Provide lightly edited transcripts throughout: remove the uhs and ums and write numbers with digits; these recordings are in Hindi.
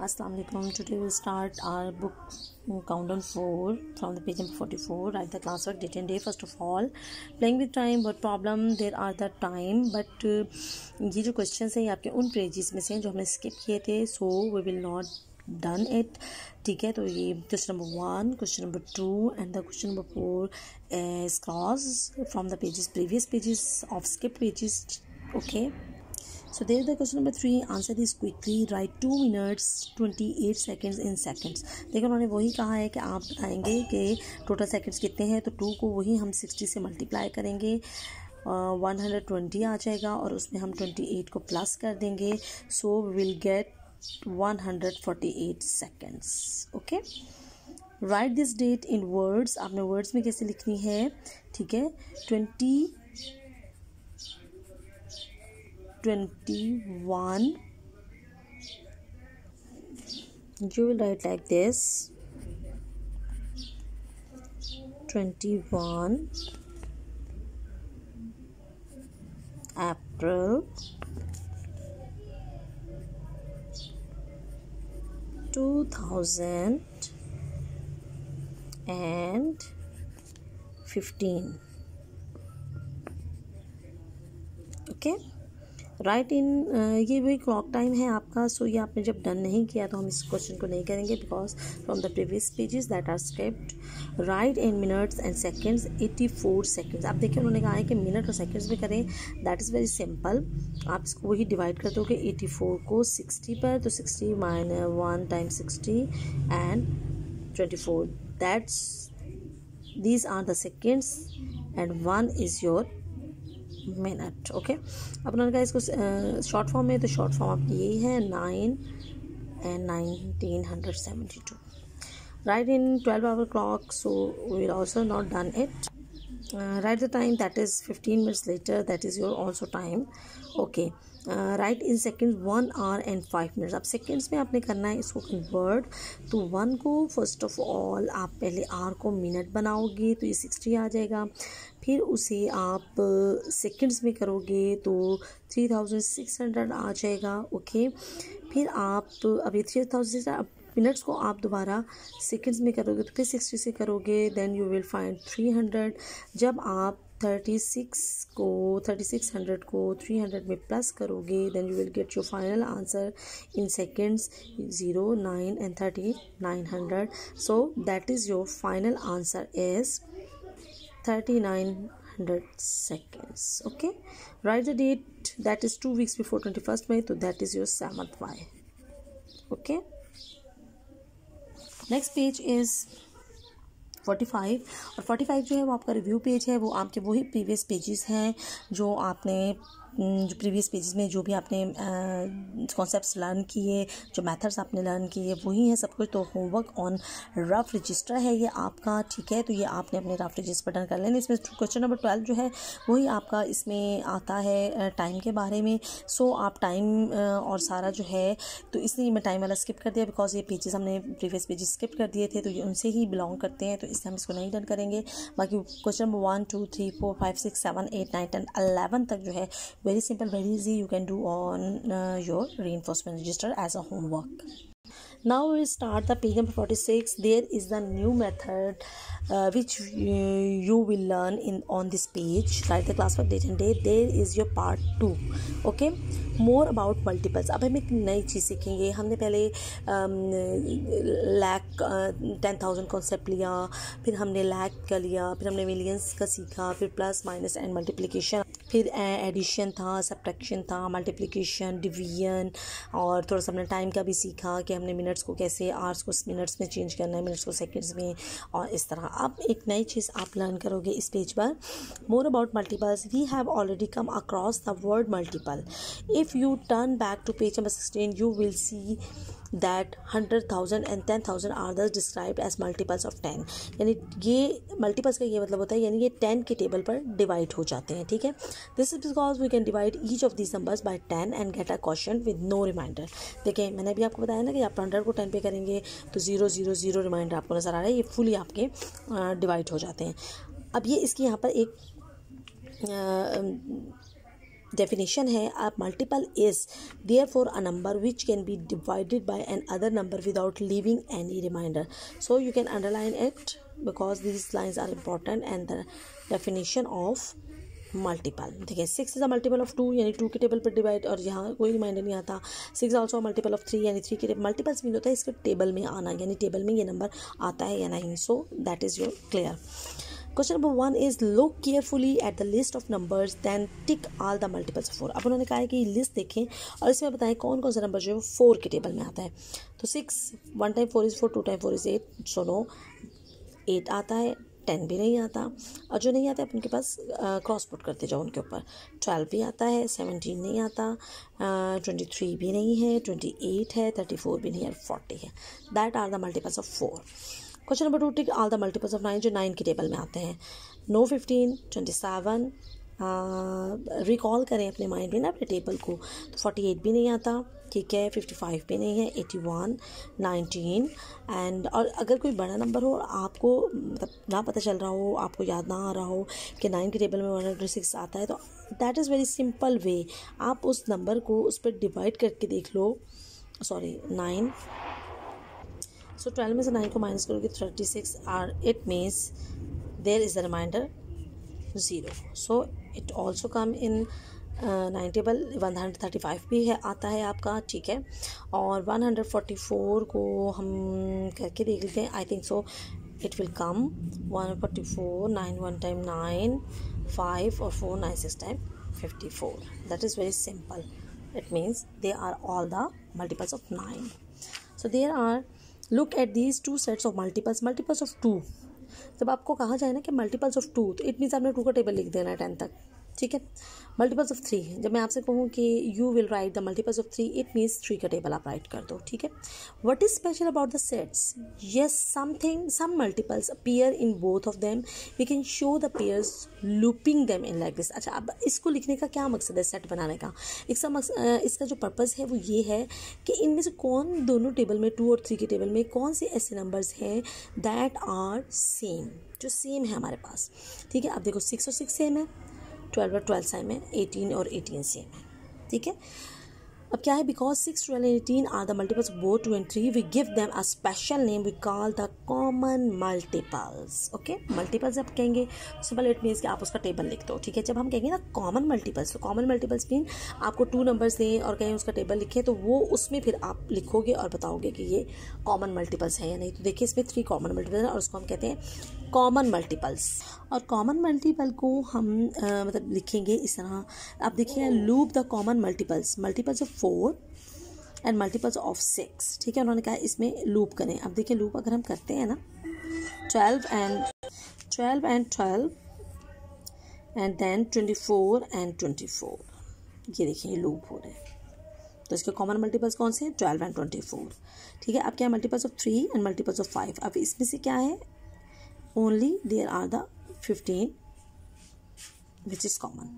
Assalamu alaikum. Today we'll start our book countdown 4 from the page number 44. Write the classwork, date and day. First of all, playing with time. What problem? There are the time, but ये जो questions हैं ये आपके उन pages में से हैं जो हमने skip किए थे. So we will not done it. ठीक है, तो ये question number 1, question number 2 and the question number 4 is crossed from the pages, previous pages of skip pages. Okay. So there is the question number 3. Answer this quickly. Write 2 minutes 28 seconds in seconds. देखो उन्होंने वही कहा है कि आप बताएंगे कि टोटल सेकंड्स कितने हैं, तो 2 को वही हम 60 से मल्टीप्लाई करेंगे, 120 आ जाएगा और उसमें हम 28 को प्लस कर देंगे. So we will get 148 seconds. Okay, right this date in words. आपने वर्ड्स में कैसे लिखनी है? ठीक है, 21, you will write like this: 21 April 2015. Okay, right इन, ये वही क्लॉक टाइम है आपका. सो ये आपने जब डन नहीं किया तो हम इस क्वेश्चन को नहीं करेंगे because from the previous pages that are skipped. Right in minutes and seconds 84 seconds. आप देखिए उन्होंने कहा है कि मिनट और सेकंड्स में करें. That is very simple. आप इसको वही डिवाइड कर दोगे 84 को 60 पर, तो 60 minus 1 times 60 and 24. That's these are the seconds and 1 is your minute. Okay, अब उन्होंने कहा इसको शॉर्ट फॉर्म में, तो शॉर्ट फॉर्म आपकी यही है 9 and 1972. Right in 12 hour clock. So we will also not done it. Right the time, that is 15 minutes later. That is your also time. Okay, right in seconds 1 hour and 5 minutes. अब सेकेंड्स में आपने करना है इसको कन्वर्ट. तो 1 को फर्स्ट ऑफ ऑल आप पहले आर को मिनट बनाओगे तो ये 60 आ जाएगा. फिर उसे आप सेकेंड्स में करोगे तो 3600 आ जाएगा. ओके, फिर आप अभी 3600 मिनट्स को आप दोबारा सेकेंड्स में करोगे तो फिर 60 से करोगे, देन यू विल फाइंड 300. जब आप 3600 को 300 में प्लस करोगे then you will get your final answer in seconds 0, 9 and 3900. So that is your final answer is 3900 seconds. Okay, write the date, that is 2 weeks before 21st May, so that is your 7th Y. Okay, next page is 45. और 45 जो है वो आपका रिव्यू पेज है. वो आपके वही प्रीवियस पेजेस हैं जो आपने जो प्रीवियस पेजेस में जो भी आपने कॉन्सेप्ट्स लर्न किए, जो मेथड्स आपने लर्न किए वही हैं सब कुछ. तो होमवर्क ऑन रफ रजिस्टर है ये आपका. ठीक है, तो ये आपने अपने रफ रजिस्टर पर डन कर लेना. इसमें क्वेश्चन नंबर 12 जो है वही आपका इसमें आता है टाइम के बारे में. सो आप टाइम और सारा जो है, तो इसलिए मैं टाइम वाला स्किप कर दिया बिकॉज ये पेजेस हमने प्रीवियस पेजेस स्किप कर दिए थे तो ये उनसे ही बिलोंग करते हैं, तो इसलिए हम इसको नहीं डन करेंगे. बाकी क्वेश्चन नंबर 1, 2, 3, 4, 5, 6, 7, 8, 9, 10, 11 तक जो है very simple, very easy, you can do on your reinforcement register as a homework. Now we start the page number 46. There is the new method which you will learn on this page. Write the classwork, date and day. There is your part 2. Okay, more about multiples. अब हम एक नई चीज़ सीखेंगे. हमने पहले लाख 10,000 कॉन्सेप्ट लिया, फिर हमने लाख का लिया, फिर हमने मिलियंस का सीखा, फिर प्लस माइनस एंड मल्टीप्लिकेशन, फिर एडिशन था, सब्ट्रैक्शन था, मल्टीप्लिकेशन, डिवीजन, और थोड़ा सा हमने टाइम का भी सीखा कि हमने मिनट्स को कैसे आवर्स को मिनट्स में चेंज करना है, मिनट्स को सेकंड्स में, और इस तरह. अब एक नई चीज़ आप लर्न करोगे इस पेज पर. More about multiples. We have already come across the word multiple. If you turn back to page number 16 you will see that 100,000 and 10,000 are thus described as multiples of 10. यानी ये मल्टीपल्स का ये मतलब होता है यानी ये 10 के टेबल पर डिवाइड हो जाते हैं. ठीक है, this is because we can divide each of this numbers by 10 and get a question with no remainder. देखिए मैंने अभी आपको बताया ना कि आप 100 को 10 पे करेंगे तो 0 0 0 रिमाइंडर आपको नज़र आ रहा है, ये फुली आपके डिवाइड हो जाते हैं. अब ये इसकी यहाँ पर एक डेफिनेशन है आप multiple is there for a number which can be divided by an other number without leaving any remainder. So you can underline it because these lines are important and the definition of multiple. ठीक है, 6 इज अ मल्टीपल ऑफ 2 यानी 2 के टेबल पर डिवाइड, और यहाँ कोई रिमाइंडर नहीं आता. 6 ऑल्सो मल्टीपल ऑफ 3 यानी 3 के मल्टीपल्स मीन होता है इसके टेबल में आना, यानी टेबल में ये नंबर आता है या नहीं. So that is your clear. Question number 1 is look carefully at the list of numbers then tick all the multiples of 4. अब उन्होंने कहा है कि लिस्ट देखें और इसमें बताएं कौन कौन सा नंबर जो है 4 के टेबल में आता है. तो 6 1 time 4 is 4, 2 time 4 is 8. So no 8 आता है, 10 भी नहीं आता, और जो नहीं आता है उनके पास क्रॉस पुट करते जाओ उनके ऊपर. 12 भी आता है, 17 नहीं आता, 23 भी नहीं है, 28 है, 34 भी नहीं है, 40 है. That are the multiples of 4. Question number 2 tick all the multiples of 9 जो 9 के टेबल में आते हैं. नो 15, 27. रिकॉल करें अपने माइंड में ना अपने टेबल को. तो 48 भी नहीं आता, ठीक है, 55 भी नहीं है, 81, 19 एंड. और अगर कोई बड़ा नंबर हो आपको मतलब ना पता चल रहा हो, आपको याद ना आ रहा हो कि 9 के टेबल में 106 आता है, तो that is very simple way. आप उस नंबर को उस पर डिवाइड करके देख लो. सॉरी 9. सो 12 में से 9 को माइनस करोगे 36 are. It means there is the remainder 0. So it also come in 9 table. 135 भी है आता है आपका, ठीक है. और 144 को हम करके देख लेते हैं. I think so it will come 144, 9 1 time 9, 5 और 4 9 6 time 54. That is very simple. It means they are all the multiples of 9. So there are look at these 2 sets of multiples of 2. जब आपको कहा जाए ना कि मल्टीपल्स ऑफ 2, तो इट मीन्स आपने 2 का टेबल लिख देना है 10 तक, ठीक है. मल्टीपल्स ऑफ 3, जब मैं आपसे कहूँ कि you will write the multiples of 3, it means 3 का टेबल आप राइट कर दो, ठीक है. What is special about the sets? Yes, some multiples appear in both of them. We can show the pairs looping them in like this. अच्छा, अब इसको लिखने का क्या मकसद है सेट बनाने का? इसका जो पर्पज़ है वो ये है कि इनमें से कौन दोनों टेबल में 2 और 3 के टेबल में कौन से ऐसे नंबर्स हैं दैट आर सेम, जो सेम है हमारे पास, ठीक है. अब देखो 6 और 6 सेम है, 12 और 12 सेम है, 18 और 18 सेम है, ठीक है. अब क्या है, because 6, 12 and 18 are the multiples of both 2 and 3, we give them a special name, we call the common multiples. Okay, multiples आप कहेंगे सिंपल इट मीन्स कि आप उसका टेबल लिख दो, ठीक है. जब हम कहेंगे ना कॉमन मल्टीपल्स, तो कॉमन मल्टीपल्स मीन आपको 2 नंबर्स दें और कहें उसका टेबल लिखें, तो वो उसमें फिर आप लिखोगे और बताओगे कि ये कॉमन मल्टीपल्स है या नहीं. तो देखिए इसमें 3 कॉमन मल्टीपल्स हैं और उसको हम कहते हैं कॉमन मल्टीपल्स. और कॉमन मल्टीपल को हम मतलब लिखेंगे इस तरह. आप देखिए loop the common multiples of 4 and multiples of 6, ठीक है. उन्होंने कहा इसमें लूप करें. अब देखिए लूप अगर हम करते हैं ना 12 and 12 एंड देन 24 and 24, ये देखिए लूप हो रहे हैं. तो इसके कॉमन मल्टीपल्स कौन से हैं? 12 and 24, ठीक है. अब क्या है, multiples of 3 and multiples of 5. अब इसमें से क्या है, only there are the 15 which is common,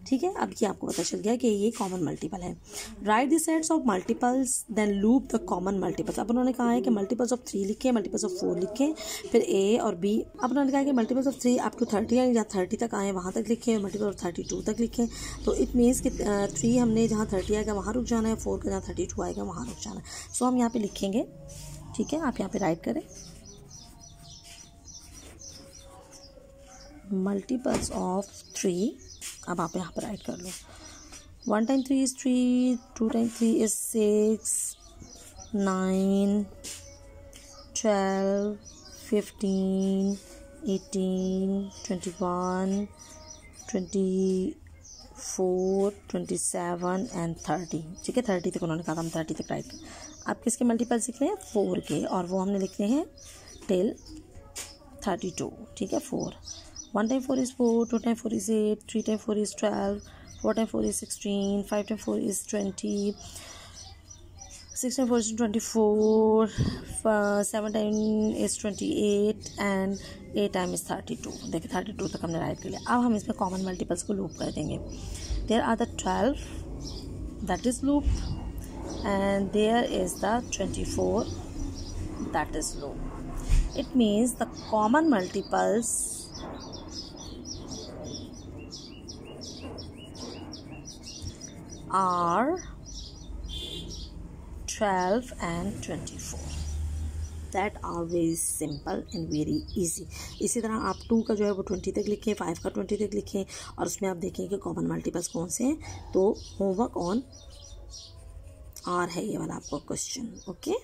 ठीक है. अब ये आपको पता चल गया कि ये कॉमन मल्टीपल है. Write the sets of multiples then loop the common multiples. अब उन्होंने कहा है कि मल्टीपल्स ऑफ 3 लिखें, मल्टीपल्स ऑफ 4 लिखें, फिर ए और बी. अब उन्होंने कहा है कि मल्टीपल्स ऑफ 3 आपको 30 है या 30 तक आए वहाँ तक लिखें, मल्टीपल ऑफ 32 तक लिखें. तो इट मीन्स कि 3 हमने जहाँ 30 आएगा वहाँ रुक जाना है, 4 का जहाँ 32 आएगा वहाँ रुक जाना है. सो हम यहाँ पे लिखेंगे, ठीक है. आप यहाँ पे राइट करें मल्टीपल्स ऑफ 3. अब आप यहाँ पर राइट कर लो. 1 time 3 is 3, 2 time 3 is 6, 9, 12, 15, 18, 21, 24, 27 and 30, ठीक है. 30 तक उन्होंने कहा था, हम 30 तक राइट कर. आप किसके मल्टीपल्स लिखने हैं? 4 के, और वो हमने लिखने हैं टिल 32, ठीक है. 4 1 time 4 is 4, 2 time 4 is 8, 3 time 4 is 12, 4 time 4 is 16, 5 time 4 is 20, 6 time 4 is 24, 7 time is 28 and 8 time is 32. देखिए 32 तक हमने राइट कर लिया. अब हम इसमें कॉमन मल्टीपल्स को लूप कर देंगे. There are the 12 that is loop and there is the 24 that is loop. It means the common multiples are 12 and 24. That are very simple and very easy. इसी तरह आप 2 का जो है वो 20 तक लिखें, 5 का 20 तक लिखें और उसमें आप देखें कि कॉमन मल्टीपल्स कौन से हैं. तो होमवर्क ऑन आर है ये वाला आपका क्वेश्चन. ओके.